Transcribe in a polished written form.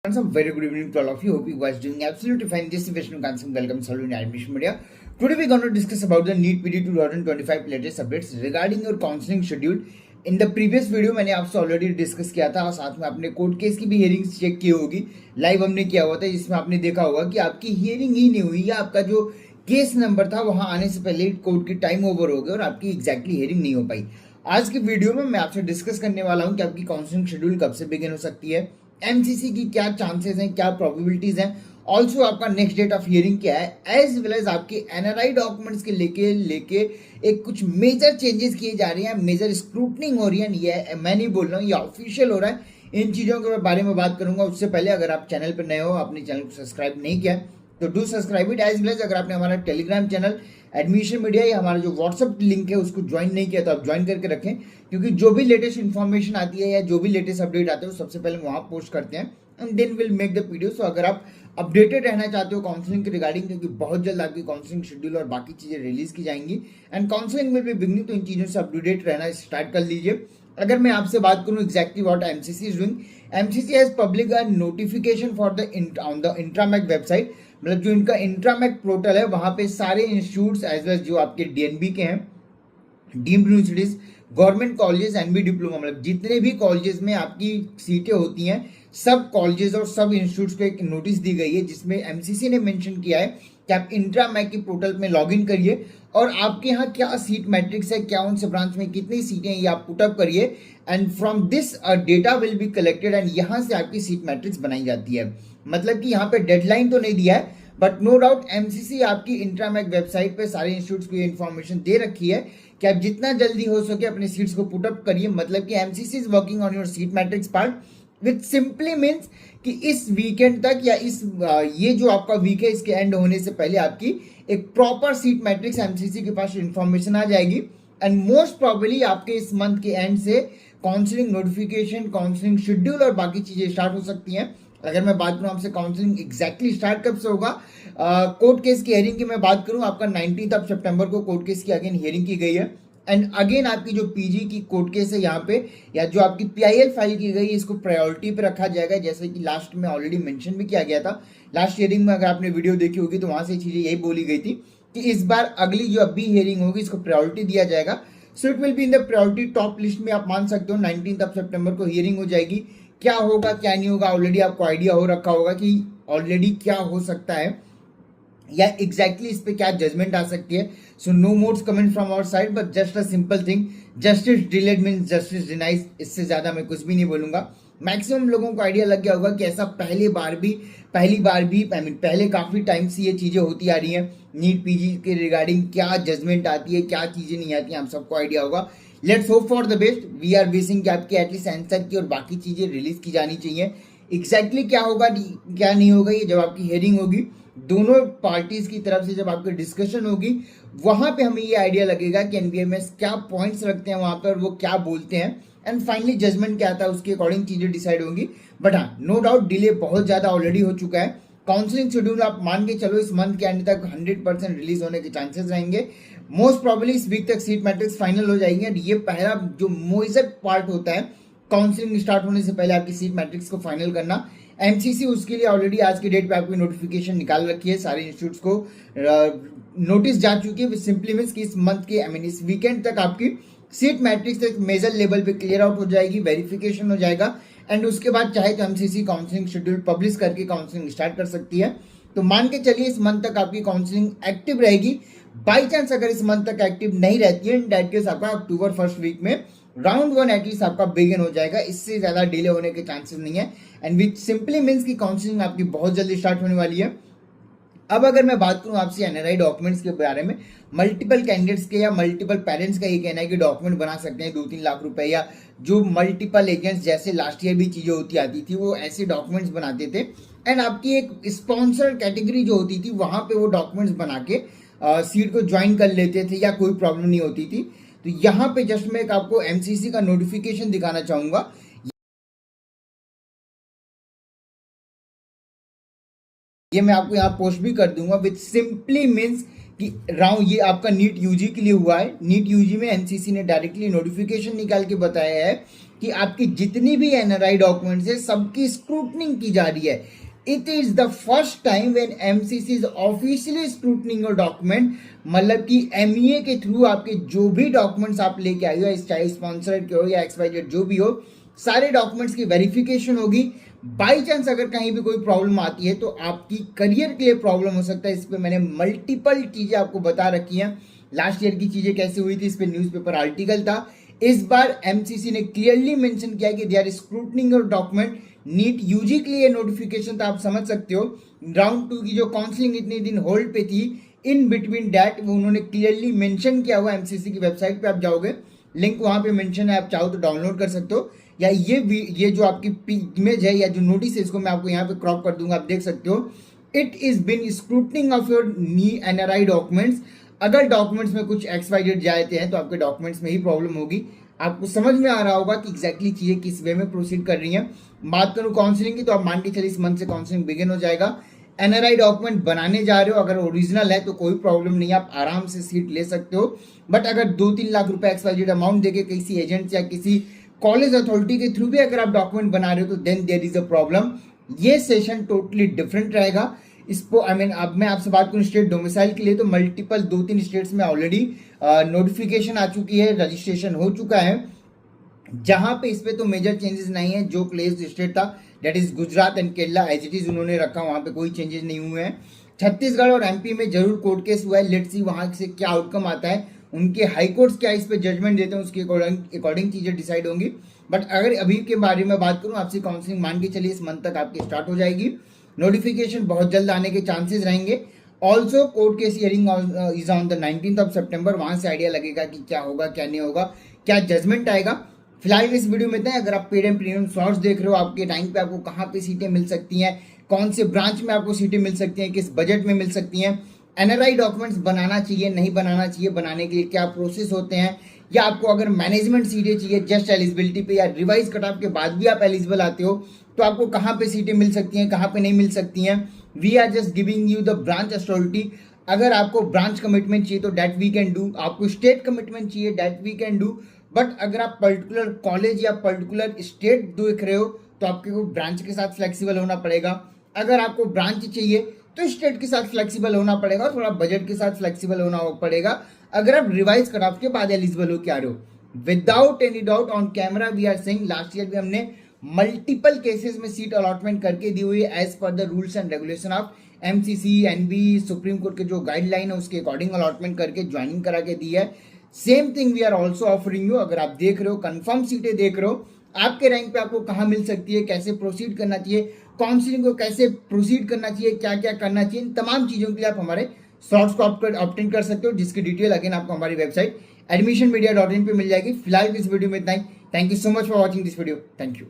Some very good evening to all of you. Hope you guys doing absolutely fine. This is Vishnu Kansam. Welcome to Admission Media. Today we're going to discuss about the NEET PD 2025 latest updates regarding your counseling schedule. In the previous video मैंने आपसे already discuss किया था और साथ में आपने court case की भी हियरिंग्स चेक की होगी. लाइव हमने किया हुआ था जिसमें आपने देखा होगा कि आपकी हियरिंग ही नहीं हुई या आपका जो केस नंबर था वहां आने से पहले कोर्ट की टाइम ओवर हो गई और आपकी एग्जैक्टली हियरिंग नहीं हो पाई. आज की वीडियो में मैं आपसे डिस्कस करने वाला हूं कि आपकी काउंसलिंग शेड्यूल कब से बिगिन हो सकती है, एमसीसी की क्या चांसेस हैं, क्या प्रोबेबिलिटीज हैं, ऑल्सो आपका नेक्स्ट डेट ऑफ हियरिंग क्या है, एज वेल एज आपके एनआरआई डॉक्यूमेंट्स के लेके एक कुछ मेजर चेंजेस किए जा रहे हैं, मेजर स्क्रूटनिंग हो रही है. ये मैं नहीं बोल रहा हूँ, ये ऑफिशियल हो रहा है. इन चीज़ों के बारे में बात करूंगा. उससे पहले अगर आप चैनल पर नए हो, अपने चैनल को सब्सक्राइब नहीं किया तो do subscribe it. As well as अगर आपने हमारा टेलीग्राम चैनल एडमिशन मीडिया या हमारा जो व्हाट्सअप लिंक है उसको ज्वाइन नहीं किया तो आप ज्वाइन करके रखें, क्योंकि जो भी लेटेस्ट इन्फॉर्मेशन आती है या जो भी लेटेस्ट अपडेट आते हैं वो सबसे पहले वहाँ पोस्ट करते हैं and then will make the video. So अगर आप अपडेटेड रहना चाहते हो काउंसलिंग के रिगार्डिंग, क्योंकि बहुत जल्द आपकी काउंसलिंग शेड्यूल और बाकी चीज़ें रिलीज की जाएंगी एंड काउंसलिंग में भी बिगनिंग, तो इन चीज़ों से अपडेट रहना स्टार्ट कर लीजिए. अगर मैं आपसे बात करूं exactly what MCC is doing, MCC has public a notification for the on the intramac website. मतलब जो इनका इंट्रामैक पोर्टल है वहां पे सारे इंस्टीट्यूट्स एज वेल जो आपके डीएनबी के हैं, deemed universities, government colleges, NB diploma, मतलब जितने भी कॉलेजेस में आपकी सीटें होती हैं सब कॉलेजेस और सब इंस्टीट्यूट्स को एक नोटिस दी गई है जिसमें एमसीसी ने मेंशन किया है कि आप इंट्रामैक की पोर्टल में लॉग इन करिए और आपके यहाँ क्या सीट मैट्रिक्स है, क्या उनसे ब्रांच में कितनी सीटें ये आप पुटअप करिए and from this data will be collected and यहाँ से आपकी सीट मैट्रिक्स बनाई जाती है. मतलब कि यहाँ पे डेडलाइन तो नहीं दिया है, बट नो डाउट एमसीसी आपकी इंट्रामैक वेबसाइट पे सारे इंस्टीट्यूट्स को ये इन्फॉर्मेशन दे रखी है कि आप जितना जल्दी हो सके अपने सीट्स को पुटअप करिए. मतलब कि MCC is working on your seat matrix part, which simply means कि इस वीकेंड तक या इस ये जो आपका वीक है इसके एंड होने से पहले आपकी एक प्रॉपर सीट मैट्रिक्स एमसीसी के पास इन्फॉर्मेशन आ जाएगी एंड मोस्ट प्रॉबेबली आपके इस मंथ के एंड से काउंसलिंग नोटिफिकेशन, काउंसलिंग शेड्यूल और बाकी चीजें स्टार्ट हो सकती हैं. अगर मैं बात करूं आपसे काउंसलिंग एग्जैक्टली स्टार्ट कब से होगा, कोर्ट केस की हियरिंग की मैं बात करूं आपका 19 सितंबर को कोर्ट केस की अगेन हियरिंग की गई है एंड अगेन आपकी जो पीजी की कोर्ट केस है यहाँ पे या जो आपकी पीआईएल फाइल की गई इसको प्रायोरिटी पे रखा जाएगा, जैसे कि लास्ट में ऑलरेडी मेंशन भी किया गया था. लास्ट हियरिंग में अगर आपने वीडियो देखी होगी तो वहां से चीजें यही बोली गई थी कि इस बार अगली जो अभी हियरिंग होगी इसको प्रायोरिटी दिया जाएगा. So it will be in the priority top list में. आप मान सकते हो 19 सितंबर को हियरिंग हो जाएगी. क्या होगा क्या नहीं होगा ऑलरेडी आपको आइडिया हो रखा होगा कि ऑलरेडी क्या हो सकता है या एग्जैक्टली इस पे क्या जजमेंट आ सकती है. So no mods comment from our side but just a simple thing, justice delayed means justice denies. इससे ज्यादा मैं कुछ भी नहीं बोलूंगा. मैक्सिमम लोगों को आइडिया लग गया होगा कि ऐसा पहली बार भी आई मीन पहले काफी टाइम से ये चीजें होती आ रही हैं. नीट पीजी के रिगार्डिंग क्या जजमेंट आती है, क्या चीजें नहीं आती हैं, हम सबको आइडिया होगा. Let's hope for the best. We are wishing कि आपकी एटलीस्ट आंसर की और बाकी चीजें रिलीज की जानी चाहिए. एग्जैक्टली क्या होगा क्या नहीं होगा ये जब आपकी हियरिंग होगी, दोनों पार्टीज की तरफ से जब आपकी डिस्कशन होगी वहां पे हमें ये आइडिया लगेगा कि एनबीएमएस क्या पॉइंट्स रखते हैं वहां पर, वो क्या बोलते हैं एंड फाइनली जजमेंट क्या आता है उसके अकॉर्डिंग चीजें डिसाइड होंगी. बट हाँ, नो डाउट डिले बहुत ज्यादा ऑलरेडी हो चुका है. काउंसलिंग शेड्यूल आप मान के चलो इस मंथ के एंड तक 100% रिलीज होने के चांसेस रहेंगे. मोस्ट प्रॉब्ली इस वीक तक सीट मैट्रिक्स फाइनल हो जाएंगे एंड ये पहला जो मेजर पार्ट होता है काउंसलिंग स्टार्ट होने से पहले आपकी सीट मैट्रिक्स को फाइनल करना. एमसीसी उसके लिए ऑलरेडी आज की डेट पे आपकी नोटिफिकेशन निकाल रखी है, सारे इंस्टीट्यूट्स को नोटिस जा चुकी है. सिंपली मीन्स कि इस मंथ के आई मीन इस वीकेंड तक आपकी सीट मैट्रिक्स एक मेजर लेवल पे क्लियर आउट हो जाएगी, वेरिफिकेशन हो जाएगा एंड उसके बाद चाहे तो एमसीसी काउंसलिंग शेड्यूल पब्लिश करके काउंसलिंग स्टार्ट कर सकती है. तो मान के चलिए इस मंथ तक आपकी काउंसलिंग एक्टिव रहेगी. बाई चांस अगर इस मंथ तक एक्टिव नहीं रहती है इन दैट केस आपका अक्टूबर फर्स्ट वीक में राउंड 1 एटलीस्ट आपका बिगिन हो जाएगा. इससे ज्यादा डिले होने के चांसेस नहीं है एंड विच सिंपली मीन्स की काउंसलिंग आपकी बहुत जल्दी स्टार्ट होने वाली है. अब अगर मैं बात करूं आपसे एनआरआई डॉक्यूमेंट्स के बारे में, मल्टीपल कैंडिडेट्स के या मल्टीपल पेरेंट्स का ये कहना है कि डॉक्यूमेंट बना सकते हैं 2-3 लाख रुपए, या जो मल्टीपल एजेंट्स जैसे लास्ट ईयर भी चीजें होती आती थी वो ऐसे डॉक्यूमेंट्स बनाते थे एंड आपकी एक स्पॉन्सर कैटेगरी जो होती थी वहां पे वो डॉक्यूमेंट्स बना के सीट को ज्वाइन कर लेते थे या कोई प्रॉब्लम नहीं होती थी. तो यहाँ पे जस्ट मैं एक आपको एमसीसी का नोटिफिकेशन दिखाना चाहूंगा. ये मैं आपको यहाँ पोस्ट भी कर दूंगा. विच सिंपली मीन्स कि राउंड ये आपका नीट यूजी के लिए हुआ है. नीट यूजी में एनसीसी ने डायरेक्टली नोटिफिकेशन निकाल के बताया है कि आपकी जितनी भी एनआरआई डॉक्यूमेंट्स है सबकी स्क्रूटनिंग की जा रही है। It is the first time when MCC is officially scrutinising your document, मतलब कि एमईए के थ्रू आपके जो भी डॉक्यूमेंट्स आप लेके आए हो, चाहे स्पॉन्सर्ड के हो या XYZ जो भी हो, सारे डॉक्यूमेंट्स की वेरिफिकेशन होगी। बाई चांस अगर कहीं भी कोई प्रॉब्लम आती है तो आपकी करियर के लिए प्रॉब्लम हो सकता है। इस पर मैंने मल्टीपल चीजें आपको बता रखी हैं। लास्ट ईयर की चीजें कैसे हुई थी इस पर न्यूज़पेपर आर्टिकल था। इस बार एमसीसी ने क्लियरली मेंशन किया कि they are scrutinising your document. NEET UG के लिए नोटिफिकेशन था, आप समझ सकते हो। राउंड 2 की जो काउंसलिंग इतने दिन होल्ड पे थी, इन बिटवीन डैट वो उन्होंने क्लियरली मेंशन किया हुआ। एमसीसी की वेबसाइट पे आप जाओगे, लिंक वहां पे मेंशन है, आप चाहो तो डाउनलोड कर सकते हो। या ये जो आपकी इमेज है या जो नोटिस है, इसको मैं आपको यहाँ पे क्रॉप कर दूंगा, आप देख सकते हो। It is been scrutinising of your NRI documents. अगर डॉक्यूमेंट्स में कुछ XYZ जाते हैं तो आपके डॉक्यूमेंट्स में ही प्रॉब्लम होगी। आपको समझ में आ रहा होगा कि एग्जैक्टली चीजें किस वे में प्रोसीड कर रही हैं। बात करूं काउंसलिंग की, तो आप मान के चलिए इस मंथ से काउंसलिंग बिगिन हो जाएगा। एनआरआई डॉक्यूमेंट बनाने जा रहे हो, अगर ओरिजिनल है तो कोई प्रॉब्लम नहीं, आप आराम से सीट ले सकते हो। बट अगर 2-3 लाख रुपए XYZ अमाउंट देके किसी एजेंट या किसी कॉलेज अथॉरिटी के थ्रू भी अगर आप डॉक्यूमेंट बना रहे हो तो then there is a problem. ये सेशन टोटली डिफरेंट रहेगा। इसको अब मैं आपसे बात करूं स्टेट डोमिसाइल के लिए, तो मल्टीपल 2-3 स्टेट्स में ऑलरेडी नोटिफिकेशन आ चुकी है, रजिस्ट्रेशन हो चुका है। जहां पे इस पे तो मेजर चेंजेस नहीं है। जो क्लेज स्टेट था that is Gujarat and Kerala as it is उन्होंने रखा, वहां पे कोई चेंजेस नहीं हुए हैं। छत्तीसगढ़ और एमपी में जरूर कोर्ट केस हुआ है, लेट्स सी वहां से क्या आउटकम आता है, उनके हाई कोर्ट्स क्या इस पे जजमेंट देते हैं, उसके अकॉर्डिंग चीजें डिसाइड होंगी। बट अगर अभी के बारे में बात करूं, आपसे काउंसलिंग मान के चलिए इस मंथ तक आपकी स्टार्ट हो जाएगी। नोटिफिकेशन बहुत जल्द आने के चांसेस रहेंगे। Also court case hearing is on the 19th of September। वहां से आइडिया लगेगा कि क्या होगा क्या नहीं होगा, क्या जजमेंट आएगा। फिलहाल इस वीडियो में इतना है। अगर आप पेड एंड प्रीमियम शॉर्ट्स देख रहे हो, आपके टाइम पे आपको कहाँ पे सीटें मिल सकती हैं, कौन से ब्रांच में आपको सीटें मिल सकती हैं, किस बजट में मिल सकती हैं, एनआरआई डॉक्यूमेंट्स बनाना चाहिए नहीं बनाना चाहिए, बनाने के लिए क्या प्रोसेस होते हैं, या आपको अगर मैनेजमेंट सीटें चाहिए जस्ट एलिजिबिलिटी पे या रिवाइज कट ऑफ के बाद भी आप एलिजिबल आते हो, तो आपको कहाँ पे सीटें मिल सकती हैं, कहाँ पे नहीं मिल सकती हैं। We are just giving you the branch authority. अगर आपको ब्रांच कमिटमेंट चाहिए तो डैट वी कैन डू, आपको स्टेट कमिटमेंट चाहिए that we can do. But अगर आप पर्टिकुलर कॉलेज या पर्टिकुलर स्टेट देख रहे हो तो आपको ब्रांच के साथ फ्लेक्सिबल होना पड़ेगा। अगर आपको ब्रांच चाहिए तो स्टेट के साथ फ्लेक्सिबल होना पड़ेगा, और थोड़ा बजट के साथ फ्लेक्सिबल होना पड़ेगा। अगर आप रिवाइज कट ऑफ के बाद एलिजिबल हो के आ रहे हो, without any doubt on camera we are saying, last year भी हमने मल्टीपल केसेस में सीट अलॉटमेंट करके दी हुई है as per the rules and regulation of MCC, NB, supreme court के जो गाइडलाइन है उसके अकॉर्डिंग अलॉटमेंट करके ज्वाइनिंग करा के दी है। Same thing we are also offering you. अगर आप देख रहे हो कंफर्म सीटें देख रहे हो, आपके रैंक पे आपको कहाँ मिल सकती है, कैसे प्रोसीड करना चाहिए, काउंसलिंग को कैसे प्रोसीड करना चाहिए, क्या क्या करना चाहिए, इन तमाम चीजों के लिए आप हमारे शॉर्ट्स को ऑप्टेन कर सकते हो, जिसकी डिटेल अगेन आपको हमारी वेबसाइट admissionmedia.in पे मिल जाएगी। फिलहाल इस वीडियो में इतना ही। Thank you so much for watching this video. Thank you.